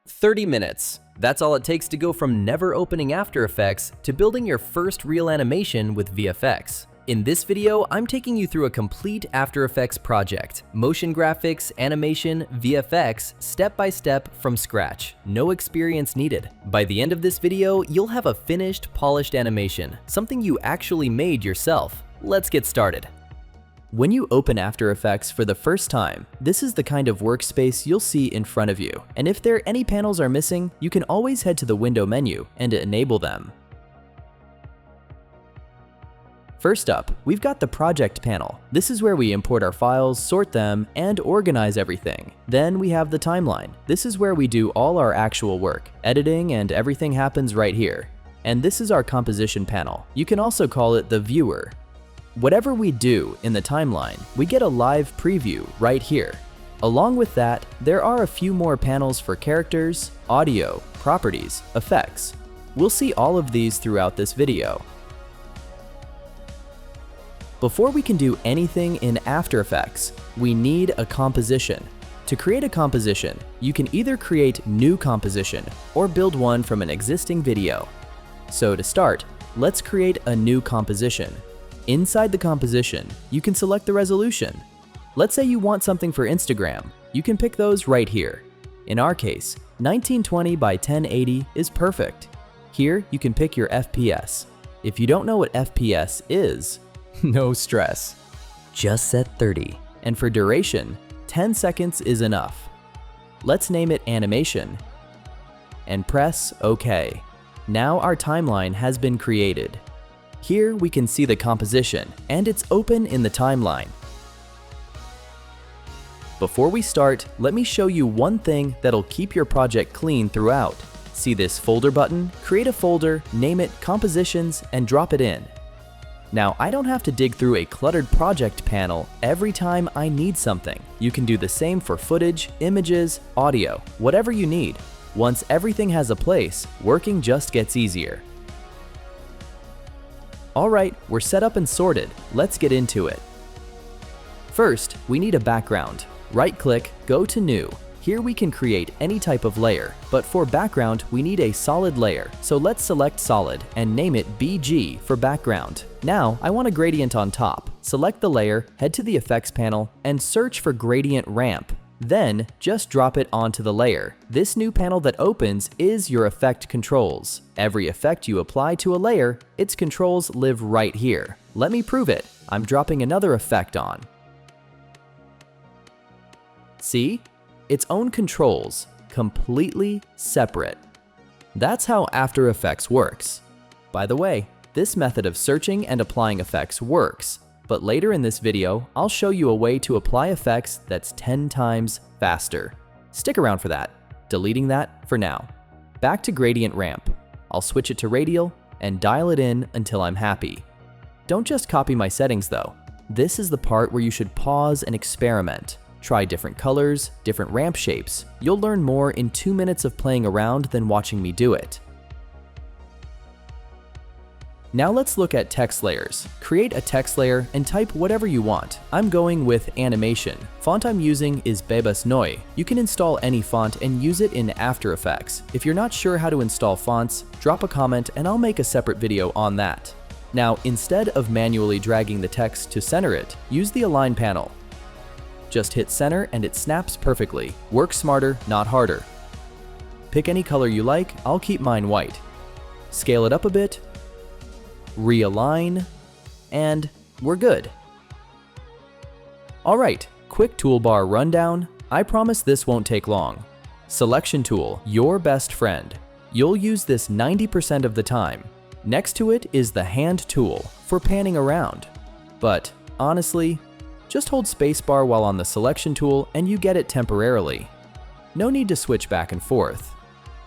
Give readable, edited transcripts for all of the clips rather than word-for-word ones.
30 minutes. That's all it takes to go from never opening After Effects to building your first real animation with VFX. In this video, I'm taking you through a complete After Effects project. Motion graphics, animation, VFX, step by step from scratch. No experience needed. By the end of this video, you'll have a finished, polished animation, something you actually made yourself. Let's get started. When you open After Effects for the first time, this is the kind of workspace you'll see in front of you. And if any panels are missing, you can always head to the window menu and enable them. First up, we've got the project panel. This is where we import our files, sort them, and organize everything. Then we have the timeline. This is where we do all our actual work. Editing and everything happens right here. And this is our composition panel. You can also call it the viewer. Whatever we do in the timeline, we get a live preview right here. Along with that, there are a few more panels for characters, audio, properties, effects. We'll see all of these throughout this video. Before we can do anything in After Effects, we need a composition. To create a composition, you can either create new composition or build one from an existing video. So to start, let's create a new composition. Inside the composition, you can select the resolution. Let's say you want something for Instagram. You can pick those right here. In our case, 1920 by 1080 is perfect. Here, you can pick your FPS. If you don't know what FPS is, no stress. Just set 30. And for duration, 10 seconds is enough. Let's name it Animation and press OK. Now our timeline has been created. Here we can see the composition, and it's open in the timeline. Before we start, let me show you one thing that'll keep your project clean throughout. See this folder button? Create a folder, name it Compositions, and drop it in. Now, I don't have to dig through a cluttered project panel every time I need something. You can do the same for footage, images, audio, whatever you need. Once everything has a place, working just gets easier. Alright, we're set up and sorted. Let's get into it. First, we need a background. Right-click, go to New. Here we can create any type of layer, but for background, we need a solid layer. So let's select Solid and name it BG for background. Now, I want a gradient on top. Select the layer, head to the Effects panel, and search for Gradient Ramp. Then, just drop it onto the layer. This new panel that opens is your effect controls. Every effect you apply to a layer, its controls live right here. Let me prove it. I'm dropping another effect on. See? Its own controls, completely separate. That's how After Effects works. By the way, this method of searching and applying effects works. But later in this video, I'll show you a way to apply effects that's 10 times faster. Stick around for that. Deleting that for now. Back to Gradient Ramp. I'll switch it to Radial and dial it in until I'm happy. Don't just copy my settings though. This is the part where you should pause and experiment. Try different colors, different ramp shapes. You'll learn more in 2 minutes of playing around than watching me do it. Now let's look at text layers. Create a text layer and type whatever you want. I'm going with Animation. Font I'm using is Bebas Noi. You can install any font and use it in After Effects. If you're not sure how to install fonts, drop a comment and I'll make a separate video on that. Now, instead of manually dragging the text to center it, use the Align panel. Just hit center and it snaps perfectly. Work smarter, not harder. Pick any color you like, I'll keep mine white. Scale it up a bit, realign, and we're good. Alright, quick toolbar rundown. I promise this won't take long. Selection tool, your best friend. You'll use this 90% of the time. Next to it is the hand tool for panning around. But honestly, just hold spacebar while on the selection tool and you get it temporarily. No need to switch back and forth.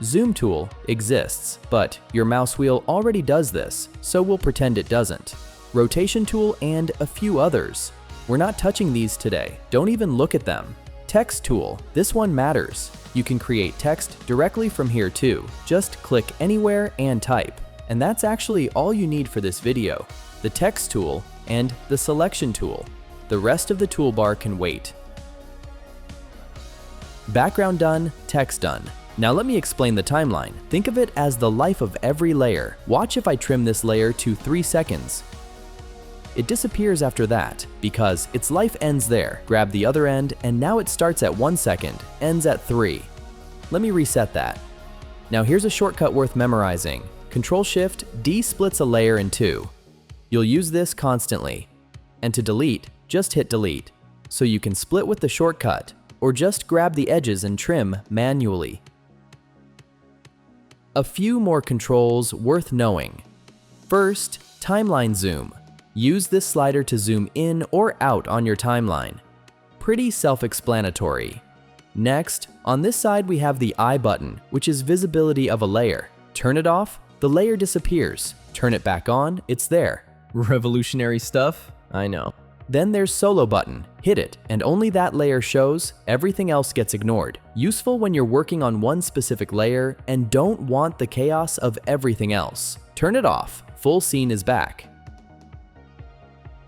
Zoom tool exists, but your mouse wheel already does this, so we'll pretend it doesn't. Rotation tool and a few others. We're not touching these today, don't even look at them. Text tool, this one matters. You can create text directly from here too. Just click anywhere and type. And that's actually all you need for this video. The text tool and the selection tool. The rest of the toolbar can wait. Background done, text done. Now let me explain the timeline. Think of it as the life of every layer. Watch if I trim this layer to 3 seconds. It disappears after that because its life ends there. Grab the other end and now it starts at 1 second, ends at 3. Let me reset that. Now here's a shortcut worth memorizing. Control-Shift-D splits a layer in 2. You'll use this constantly. And to delete, just hit delete. So you can split with the shortcut, or just grab the edges and trim manually. A few more controls worth knowing. First, timeline zoom. Use this slider to zoom in or out on your timeline. Pretty self-explanatory. Next, on this side we have the eye button, which is visibility of a layer. Turn it off, the layer disappears. Turn it back on, it's there. Revolutionary stuff? I know. Then there's solo button. Hit it, and only that layer shows, everything else gets ignored. Useful when you're working on one specific layer and don't want the chaos of everything else. Turn it off, full scene is back.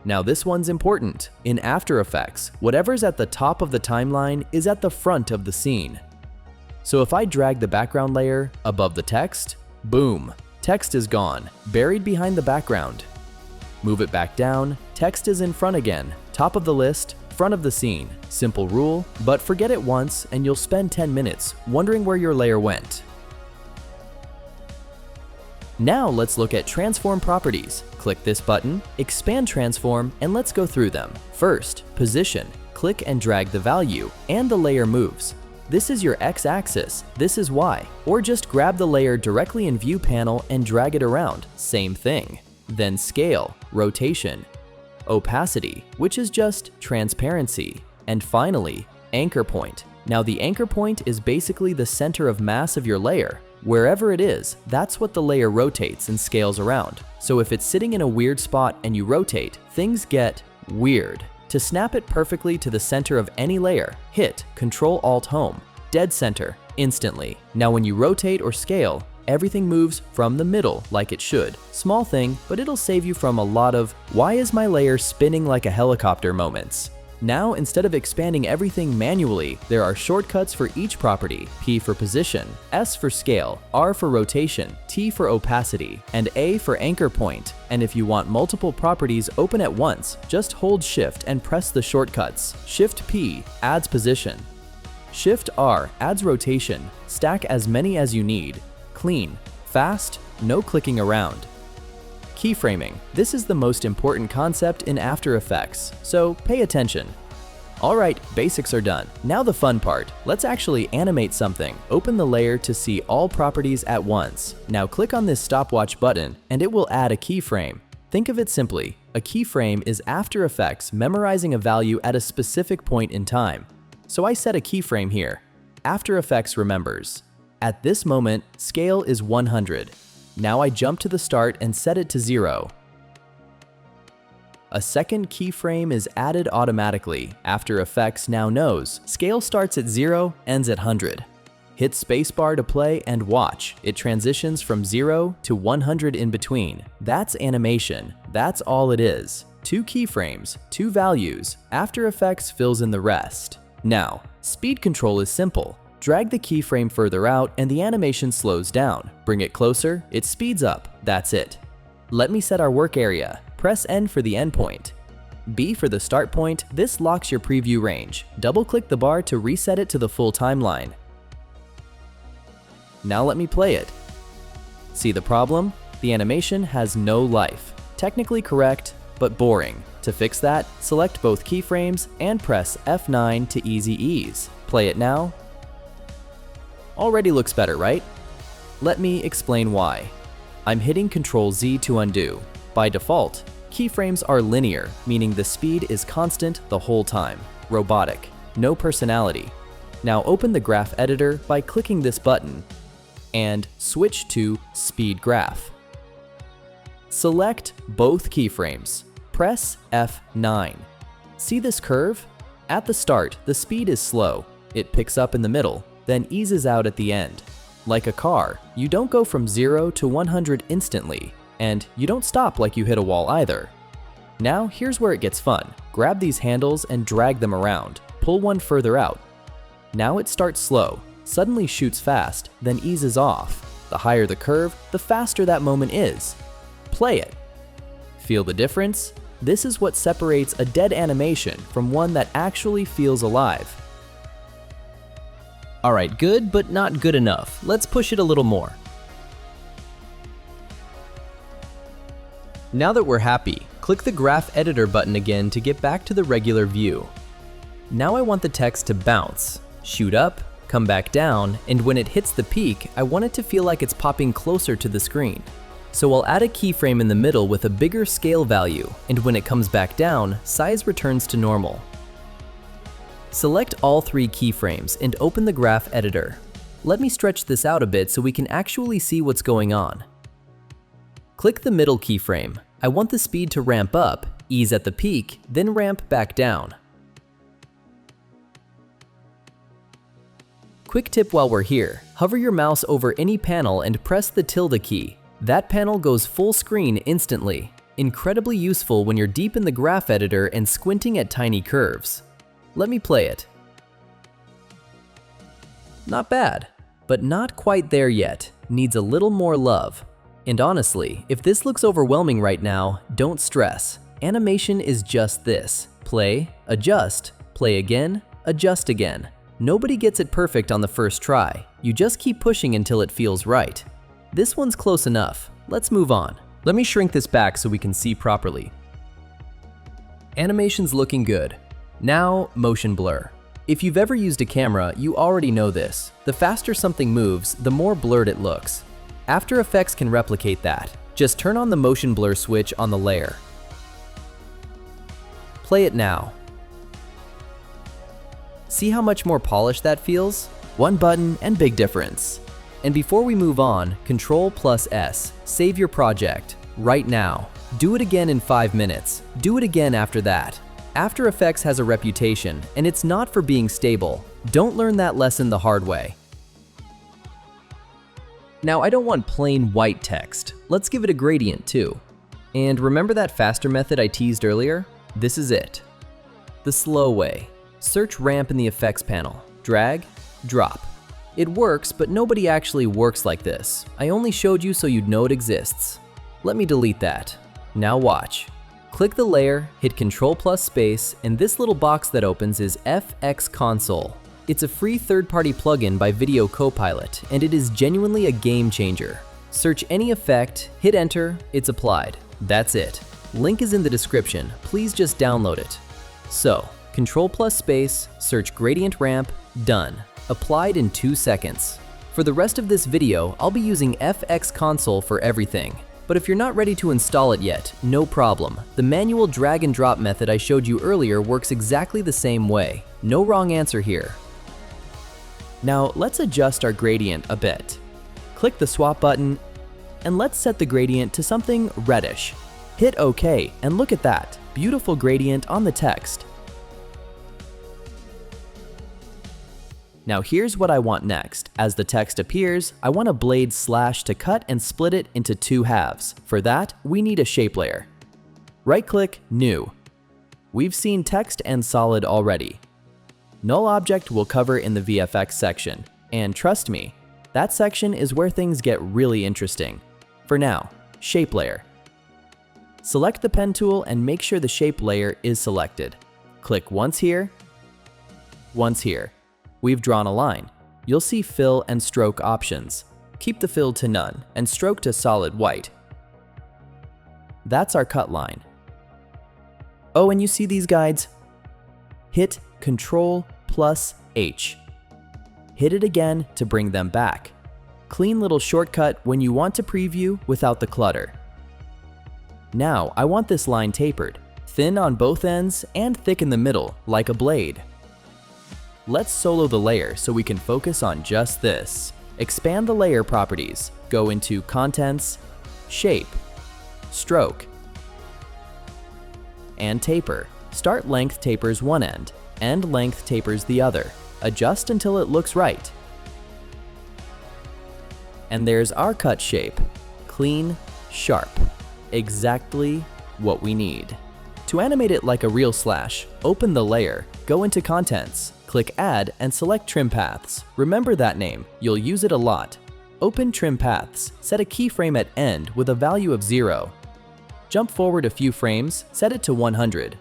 Now this one's important. In After Effects, whatever's at the top of the timeline is at the front of the scene. So if I drag the background layer above the text, boom, text is gone, buried behind the background. Move it back down, text is in front again, top of the list, front of the scene. Simple rule, but forget it once and you'll spend 10 minutes wondering where your layer went. Now let's look at transform properties. Click this button, expand transform, and let's go through them. First, position. Click and drag the value, and the layer moves. This is your x-axis, this is y. Or just grab the layer directly in view panel and drag it around, same thing. Then scale, rotation, opacity, which is just transparency, and finally, anchor point. Now the anchor point is basically the center of mass of your layer. Wherever it is, that's what the layer rotates and scales around. So if it's sitting in a weird spot and you rotate, things get weird. To snap it perfectly to the center of any layer, hit Ctrl-Alt-Home, dead center, instantly. Now when you rotate or scale, everything moves from the middle like it should. Small thing, but it'll save you from a lot of "why is my layer spinning like a helicopter" moments. Now, instead of expanding everything manually, there are shortcuts for each property. P for position, S for scale, R for rotation, T for opacity, and A for anchor point. And if you want multiple properties open at once, just hold Shift and press the shortcuts. Shift P adds position. Shift R adds rotation. Stack as many as you need. Clean, fast, no clicking around. Keyframing. This is the most important concept in After Effects, so pay attention. Alright, basics are done. Now the fun part. Let's actually animate something. Open the layer to see all properties at once. Now click on this stopwatch button and it will add a keyframe. Think of it simply. A keyframe is After Effects memorizing a value at a specific point in time. So I set a keyframe here. After Effects remembers. At this moment, scale is 100. Now I jump to the start and set it to 0. A second keyframe is added automatically. After Effects now knows. Scale starts at 0, ends at 100. Hit spacebar to play and watch. It transitions from 0 to 100 in between. That's animation. That's all it is. 2 keyframes, 2 values. After Effects fills in the rest. Now, speed control is simple. Drag the keyframe further out and the animation slows down. Bring it closer, it speeds up. That's it. Let me set our work area. Press N for the endpoint. B for the start point. This locks your preview range. Double-click the bar to reset it to the full timeline. Now let me play it. See the problem? The animation has no life. Technically correct, but boring. To fix that, select both keyframes and press F9 to easy ease. Play it now. Already looks better, right? Let me explain why. I'm hitting Ctrl-Z to undo. By default, keyframes are linear, meaning the speed is constant the whole time. Robotic, no personality. Now open the graph editor by clicking this button and switch to Speed Graph. Select both keyframes. Press F9. See this curve? At the start, the speed is slow. It picks up in the middle, then eases out at the end. Like a car, you don't go from 0 to 100 instantly, and you don't stop like you hit a wall either. Now here's where it gets fun. Grab these handles and drag them around. Pull one further out. Now it starts slow. suddenly shoots fast, then eases off. The higher the curve, the faster that moment is. Play it. Feel the difference? This is what separates a dead animation from one that actually feels alive. Alright, good, but not good enough. Let's push it a little more. Now that we're happy, click the Graph Editor button again to get back to the regular view. Now I want the text to bounce, shoot up, come back down, and when it hits the peak, I want it to feel like it's popping closer to the screen. So I'll add a keyframe in the middle with a bigger scale value, and when it comes back down, size returns to normal. Select all 3 keyframes and open the Graph Editor. Let me stretch this out a bit so we can actually see what's going on. Click the middle keyframe. I want the speed to ramp up, ease at the peak, then ramp back down. Quick tip while we're here, hover your mouse over any panel and press the tilde key. That panel goes full screen instantly. Incredibly useful when you're deep in the Graph Editor and squinting at tiny curves. Let me play it. Not bad, but not quite there yet. Needs a little more love. And honestly, if this looks overwhelming right now, don't stress. Animation is just this. Play, adjust, play again, adjust again. Nobody gets it perfect on the first try. You just keep pushing until it feels right. This one's close enough. Let's move on. Let me shrink this back so we can see properly. Animation's looking good. Now, motion blur. If you've ever used a camera, you already know this. The faster something moves, the more blurred it looks. After Effects can replicate that. Just turn on the motion blur switch on the layer. Play it now. See how much more polished that feels? One button and big difference. And before we move on, Ctrl+S, save your project, right now. Do it again in 5 minutes. Do it again after that. After Effects has a reputation, and it's not for being stable. Don't learn that lesson the hard way. Now I don't want plain white text. Let's give it a gradient too. And remember that faster method I teased earlier? This is it. The slow way. Search ramp in the effects panel. Drag, drop. It works, but nobody actually works like this. I only showed you so you'd know it exists. Let me delete that. Now watch. Click the layer, hit Ctrl+Space, and this little box that opens is FX Console. It's a free third-party plugin by Video Copilot, and it is genuinely a game changer. Search any effect, hit enter, it's applied. That's it. Link is in the description, please just download it. So, Ctrl+Space, search gradient ramp, done. Applied in 2 seconds. For the rest of this video, I'll be using FX Console for everything. But if you're not ready to install it yet, no problem. The manual drag and drop method I showed you earlier works exactly the same way. No wrong answer here. Now let's adjust our gradient a bit. Click the swap button, and let's set the gradient to something reddish. Hit OK, and look at that. Beautiful gradient on the text. Now here's what I want next. As the text appears, I want a blade slash to cut and split it into 2 halves. For that, we need a shape layer. Right-click, New. We've seen text and solid already. Null Object we'll cover in the VFX section. And trust me, that section is where things get really interesting. For now, shape layer. Select the pen tool and make sure the shape layer is selected. Click once here, once here. We've drawn a line. You'll see fill and stroke options. Keep the fill to none and stroke to solid white. That's our cut line. Oh, and you see these guides? Hit Ctrl+H. Hit it again to bring them back. Clean little shortcut when you want to preview without the clutter. Now I want this line tapered, thin on both ends and thick in the middle like a blade. Let's solo the layer so we can focus on just this. Expand the layer properties. Go into Contents, Shape, Stroke, and Taper. Start length tapers one end length tapers the other. Adjust until it looks right. And there's our cut shape. Clean, sharp. Exactly what we need. To animate it like a real slash, open the layer, Go into Contents, click Add and select Trim Paths. Remember that name, you'll use it a lot. Open Trim Paths, set a keyframe at end with a value of 0. Jump forward a few frames, set it to 100.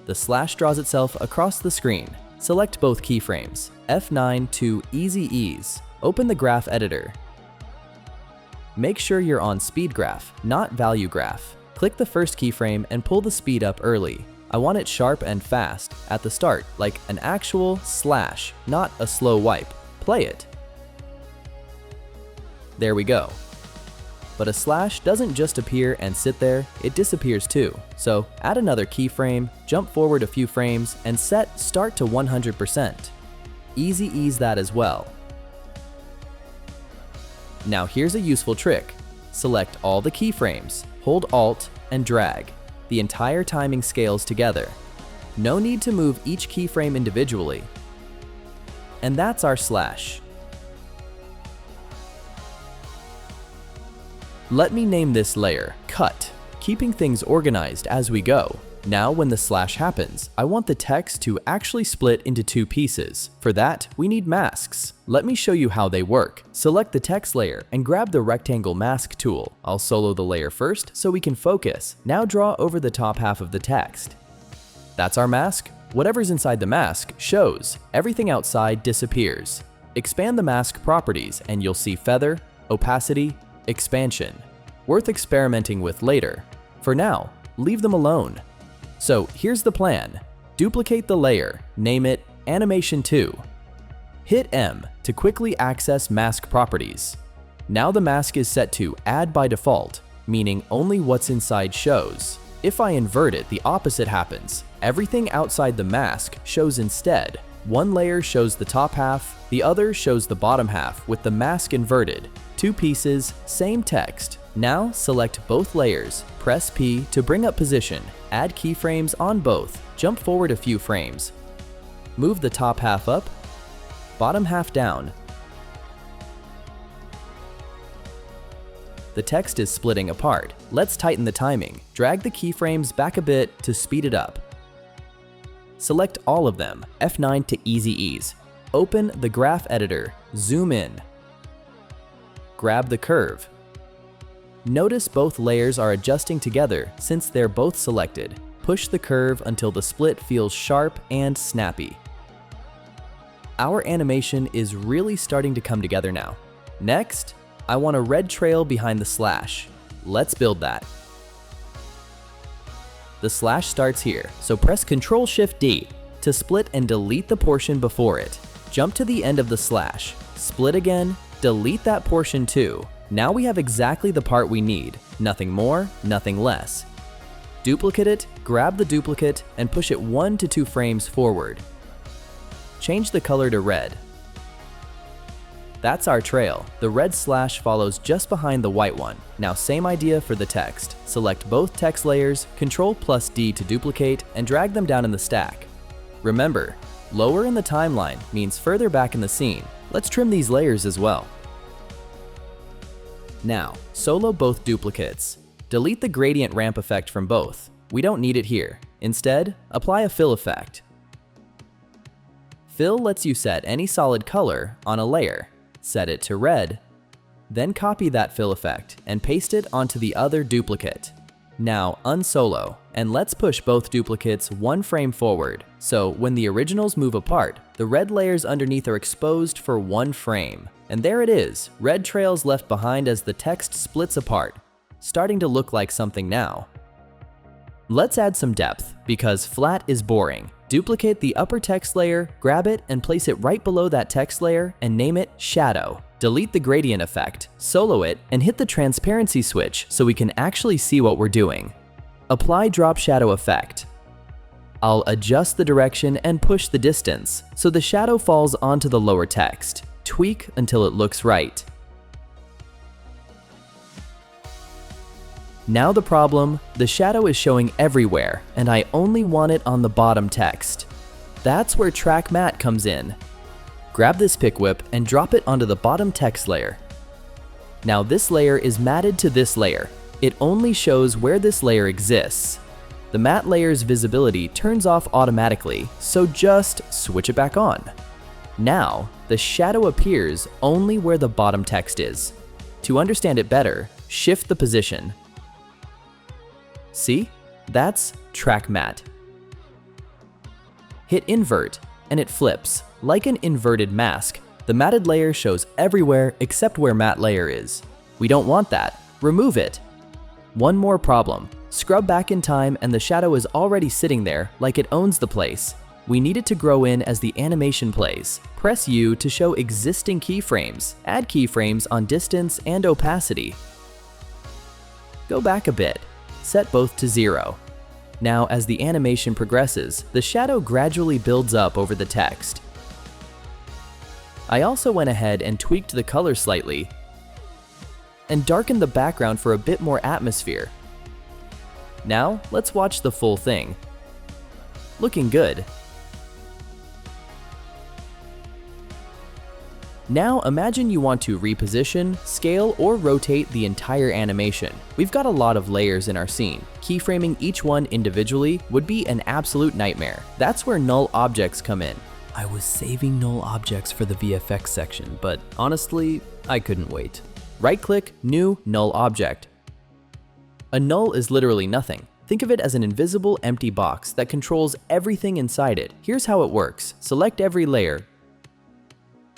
The slash draws itself across the screen. Select both keyframes, F9 to Easy Ease. Open the graph editor. Make sure you're on Speed Graph, not Value Graph. Click the first keyframe and pull the speed up early. I want it sharp and fast at the start, like an actual slash, not a slow wipe. Play it. There we go. But a slash doesn't just appear and sit there, it disappears too. So add another keyframe, jump forward a few frames, and set Start to 100%. Easy ease that as well. Now here's a useful trick. Select all the keyframes, hold Alt, and drag. The entire timing scales together. No need to move each keyframe individually. And that's our slash. Let me name this layer Cut, keeping things organized as we go. Now when the slash happens, I want the text to actually split into two pieces. For that, we need masks. Let me show you how they work. Select the text layer and grab the rectangle mask tool. I'll solo the layer first so we can focus. Now draw over the top half of the text. That's our mask. Whatever's inside the mask shows. Everything outside disappears. Expand the mask properties and you'll see feather, opacity, expansion. Worth experimenting with later. For now, leave them alone. So here's the plan. Duplicate the layer, name it Animation 2. Hit M to quickly access mask properties. Now the mask is set to Add by default, meaning only what's inside shows. If I invert it, the opposite happens. Everything outside the mask shows instead. One layer shows the top half, the other shows the bottom half with the mask inverted. Two pieces, same text. Now select both layers, press P to bring up position, add keyframes on both, jump forward a few frames. Move the top half up, bottom half down. The text is splitting apart. Let's tighten the timing. Drag the keyframes back a bit to speed it up. Select all of them, F9 to Easy Ease. Open the graph editor, zoom in. Grab the curve. Notice both layers are adjusting together since they're both selected. Push the curve until the split feels sharp and snappy. Our animation is really starting to come together now. Next, I want a red trail behind the slash. Let's build that. The slash starts here, so press Ctrl-Shift-D to split and delete the portion before it. Jump to the end of the slash, split again, delete that portion too. Now we have exactly the part we need. Nothing more, nothing less. Duplicate it, grab the duplicate, and push it 1 to 2 frames forward. Change the color to red. That's our trail. The red slash follows just behind the white one. Now same idea for the text. Select both text layers, Ctrl+D to duplicate, and drag them down in the stack. Remember, lower in the timeline means further back in the scene. Let's trim these layers as well. Now, solo both duplicates. Delete the gradient ramp effect from both. We don't need it here. Instead, apply a fill effect. Fill lets you set any solid color on a layer. Set it to red. Then copy that fill effect and paste it onto the other duplicate. Now unsolo, and let's push both duplicates 1 frame forward. So when the originals move apart, the red layers underneath are exposed for 1 frame. And there it is, red trails left behind as the text splits apart, starting to look like something now. Let's add some depth, because flat is boring. Duplicate the upper text layer, grab it, and place it right below that text layer and name it Shadow. Delete the gradient effect, solo it, and hit the transparency switch so we can actually see what we're doing. Apply drop shadow effect. I'll adjust the direction and push the distance so the shadow falls onto the lower text. Tweak until it looks right. Now the problem, the shadow is showing everywhere and I only want it on the bottom text. That's where Track Matte comes in. Grab this pick whip and drop it onto the bottom text layer. Now this layer is matted to this layer. It only shows where this layer exists. The the matte layer's visibility turns off automatically, so just switch it back on. Now, the shadow appears only where the bottom text is. To understand it better, shift the position. See? That's track matte. Hit invert, and it flips. Like an inverted mask, the matted layer shows everywhere except where matte layer is. We don't want that. Remove it. One more problem. Scrub back in time and the shadow is already sitting there like it owns the place. We need it to grow in as the animation plays. Press U to show existing keyframes. Add keyframes on distance and opacity. Go back a bit. Set both to 0. Now, as the animation progresses, the shadow gradually builds up over the text. I also went ahead and tweaked the color slightly and darkened the background for a bit more atmosphere. Now, let's watch the full thing. Looking good. Now imagine you want to reposition, scale, or rotate the entire animation. We've got a lot of layers in our scene. Keyframing each one individually would be an absolute nightmare. That's where Null Objects come in. I was saving Null Objects for the VFX section, but honestly, I couldn't wait. Right-click, New, Null Object. A null is literally nothing. Think of it as an invisible empty box that controls everything inside it. Here's how it works. Select every layer,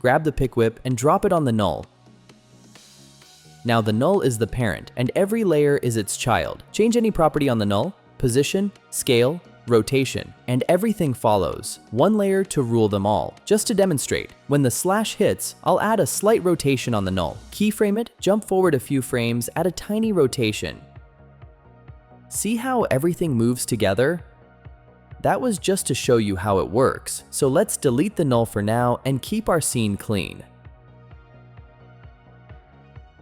grab the pick whip and drop it on the null. Now the null is the parent and every layer is its child. Change any property on the null, position, scale, rotation, and everything follows. One layer to rule them all. Just to demonstrate, when the slash hits, I'll add a slight rotation on the null. Keyframe it, jump forward a few frames, add a tiny rotation. See how everything moves together? That was just to show you how it works, so let's delete the null for now and keep our scene clean.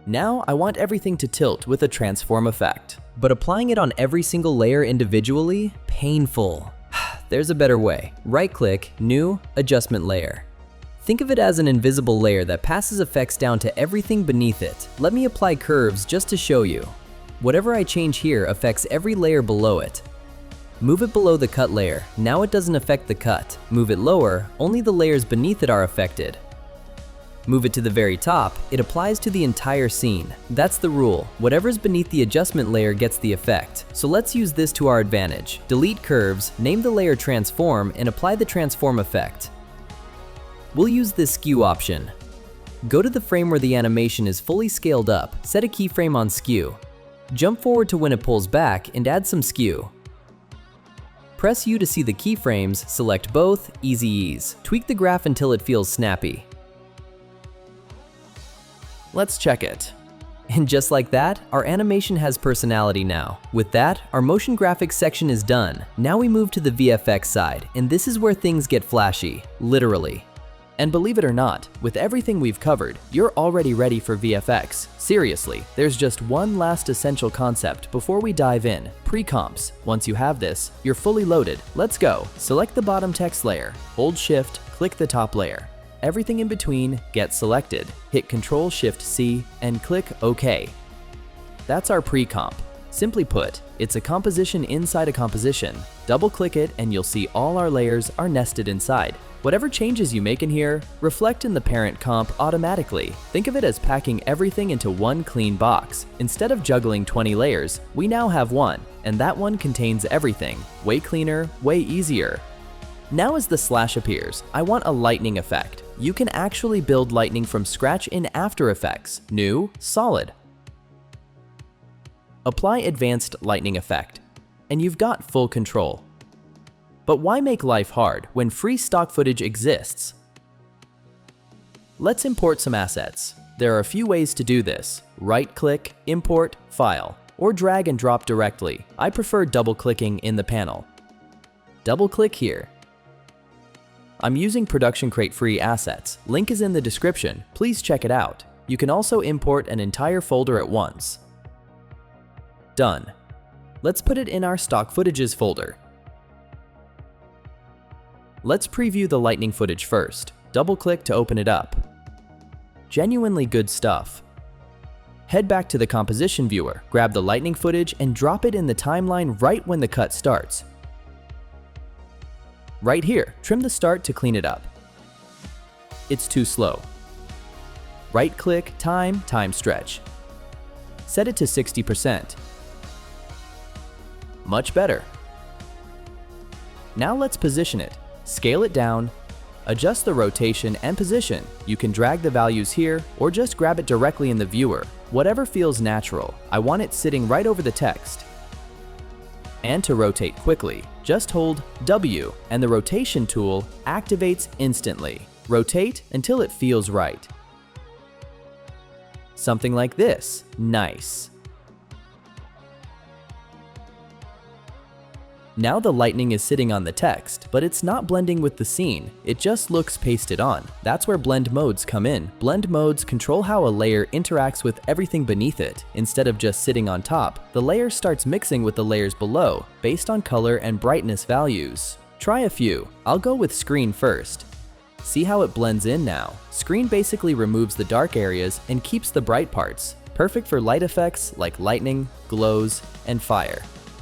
Now I want everything to tilt with a transform effect, but applying it on every single layer individually? Painful. There's a better way. Right-click, New, Adjustment Layer. Think of it as an invisible layer that passes effects down to everything beneath it. Let me apply curves just to show you. Whatever I change here affects every layer below it. Move it below the cut layer. Now it doesn't affect the cut. Move it lower, only the layers beneath it are affected. Move it to the very top, it applies to the entire scene. That's the rule. Whatever's beneath the adjustment layer gets the effect. So let's use this to our advantage. Delete curves, name the layer transform, and apply the transform effect. We'll use this skew option. Go to the frame where the animation is fully scaled up, set a keyframe on skew. Jump forward to when it pulls back and add some skew. Press U to see the keyframes, select both, easy ease. Tweak the graph until it feels snappy. Let's check it. And just like that, our animation has personality now. With that, our motion graphics section is done. Now we move to the VFX side, and this is where things get flashy, literally. And believe it or not, with everything we've covered, you're already ready for VFX. Seriously, there's just one last essential concept before we dive in, pre-comps. Once you have this, you're fully loaded. Let's go. Select the bottom text layer, hold Shift, click the top layer. Everything in between gets selected. Hit Ctrl-Shift-C and click OK. That's our pre-comp. Simply put, it's a composition inside a composition. Double-click it and you'll see all our layers are nested inside. Whatever changes you make in here, reflect in the parent comp automatically. Think of it as packing everything into one clean box. Instead of juggling 20 layers, we now have one, and that one contains everything. Way cleaner, way easier. Now as the slash appears, I want a lightning effect. You can actually build lightning from scratch in After Effects. New, Solid. Apply Advanced Lightning Effect, and you've got full control. But why make life hard when free stock footage exists? Let's import some assets. There are a few ways to do this. Right-click, Import, File, or drag and drop directly. I prefer double-clicking in the panel. Double-click here. I'm using Production Crate free assets. Link is in the description. Please check it out. You can also import an entire folder at once. Done. Let's put it in our stock footages folder. Let's preview the lightning footage first. Double-click to open it up. Genuinely good stuff. Head back to the composition viewer, grab the lightning footage and drop it in the timeline right when the cut starts. Right here, trim the start to clean it up. It's too slow. Right-click, time stretch. Set it to 60%. Much better. Now let's position it. Scale it down, adjust the rotation and position. You can drag the values here or just grab it directly in the viewer. Whatever feels natural. I want it sitting right over the text. And to rotate quickly, just hold W and the rotation tool activates instantly. Rotate until it feels right. Something like this. Nice. Now the lightning is sitting on the text, but it's not blending with the scene. It just looks pasted on. That's where blend modes come in. Blend modes control how a layer interacts with everything beneath it. Instead of just sitting on top, the layer starts mixing with the layers below, based on color and brightness values. Try a few. I'll go with screen first. See how it blends in now? Screen basically removes the dark areas and keeps the bright parts. Perfect for light effects like lightning, glows, and fire.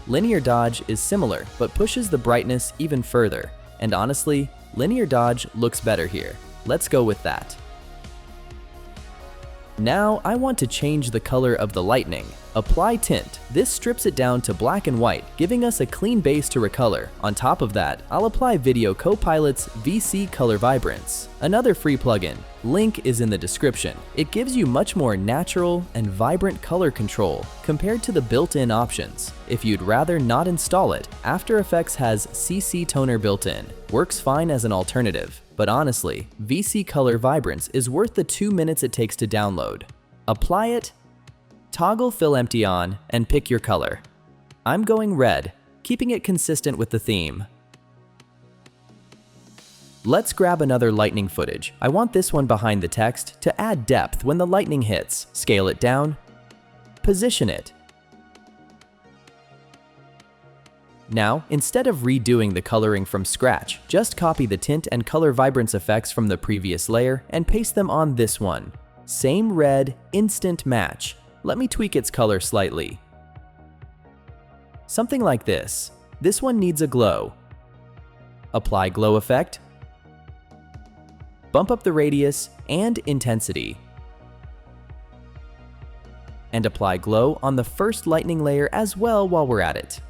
Linear dodge is similar, but pushes the brightness even further. And honestly, linear dodge looks better here. Let's go with that. Now I want to change the color of the lightning. Apply tint. This strips it down to black and white, giving us a clean base to recolor. On top of that, I'll apply Video Copilot's VC Color Vibrance, another free plugin. Link is in the description. It gives you much more natural and vibrant color control compared to the built-in options. If you'd rather not install it, After Effects has CC Toner built in. Works fine as an alternative. But honestly, VC Color Vibrance is worth the 2 minutes it takes to download. Apply it, toggle Fill Empty on, and pick your color. I'm going red, keeping it consistent with the theme. Let's grab another lightning footage. I want this one behind the text to add depth when the lightning hits. Scale it down, position it. Now, instead of redoing the coloring from scratch, just copy the tint and color vibrance effects from the previous layer and paste them on this one. Same red, instant match. Let me tweak its color slightly. Something like this. This one needs a glow. Apply glow effect. Bump up the radius and intensity. And apply glow on the first lightning layer as well while we're at it.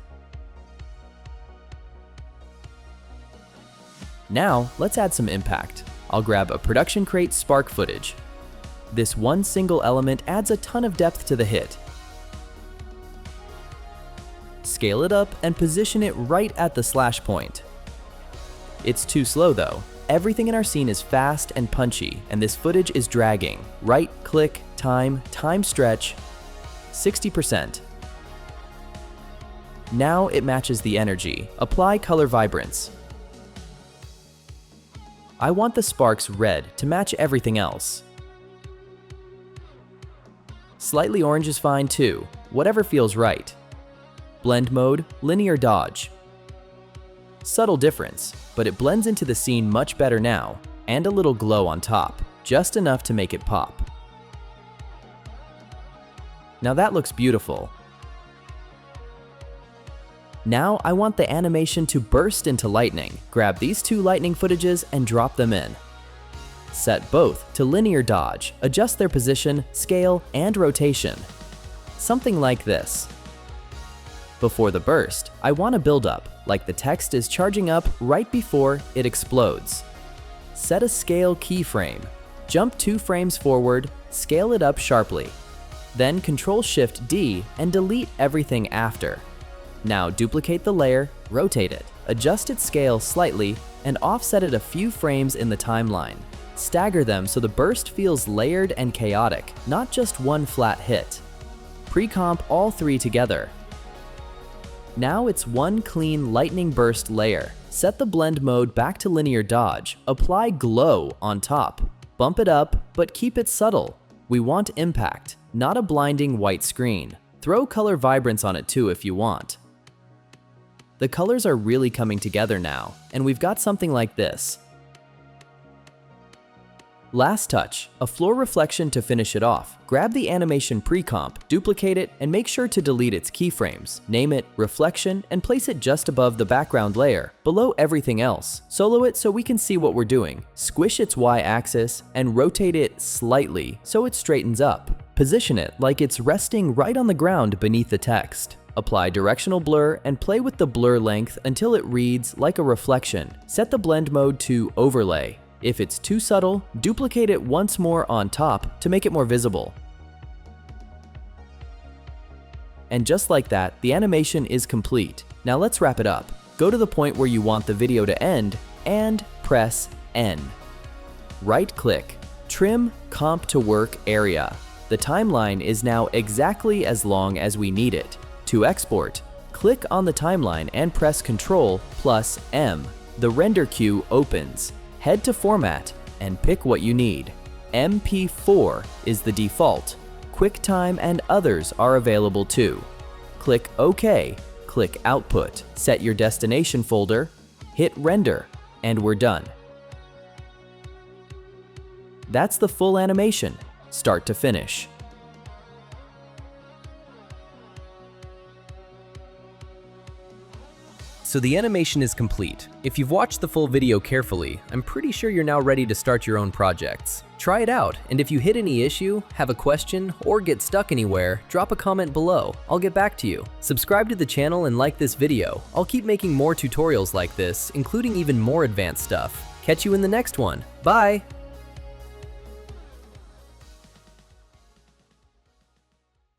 Now, let's add some impact. I'll grab a production crate spark footage. This one single element adds a ton of depth to the hit. Scale it up and position it right at the slash point. It's too slow though. Everything in our scene is fast and punchy, and this footage is dragging. Right click, time stretch, 60%. Now it matches the energy. Apply color vibrance. I want the sparks red to match everything else. Slightly orange is fine too, whatever feels right. Blend mode, linear dodge. Subtle difference, but it blends into the scene much better now, and a little glow on top, just enough to make it pop. Now that looks beautiful. Now I want the animation to burst into lightning. Grab these two lightning footages and drop them in. Set both to linear dodge, adjust their position, scale, and rotation. Something like this. Before the burst, I want a build-up, like the text is charging up right before it explodes. Set a scale keyframe. Jump 2 frames forward, scale it up sharply. Then Ctrl-Shift-D and delete everything after. Now duplicate the layer, rotate it, adjust its scale slightly, and offset it a few frames in the timeline. Stagger them so the burst feels layered and chaotic, not just one flat hit. Pre-comp all three together. Now it's one clean lightning burst layer. Set the blend mode back to linear dodge, apply glow on top. Bump it up, but keep it subtle. We want impact, not a blinding white screen. Throw color vibrance on it too if you want. The colors are really coming together now, and we've got something like this. Last touch, a floor reflection to finish it off. Grab the animation pre-comp, duplicate it, and make sure to delete its keyframes. Name it Reflection and place it just above the background layer, below everything else. Solo it so we can see what we're doing. Squish its Y-axis and rotate it slightly so it straightens up. Position it like it's resting right on the ground beneath the text. Apply directional blur and play with the blur length until it reads like a reflection. Set the blend mode to Overlay. If it's too subtle, duplicate it once more on top to make it more visible. And just like that, the animation is complete. Now let's wrap it up. Go to the point where you want the video to end and press N. Right-click, Trim Comp to Work Area. The timeline is now exactly as long as we need it. To export, click on the timeline and press Ctrl+M. The render queue opens. Head to Format and pick what you need. MP4 is the default. QuickTime and others are available too. Click OK, click Output, set your destination folder, hit Render, and we're done. That's the full animation, start to finish. So the animation is complete. If you've watched the full video carefully, I'm pretty sure you're now ready to start your own projects. Try it out, and if you hit any issue, have a question, or get stuck anywhere, drop a comment below. I'll get back to you. Subscribe to the channel and like this video. I'll keep making more tutorials like this, including even more advanced stuff. Catch you in the next one. Bye!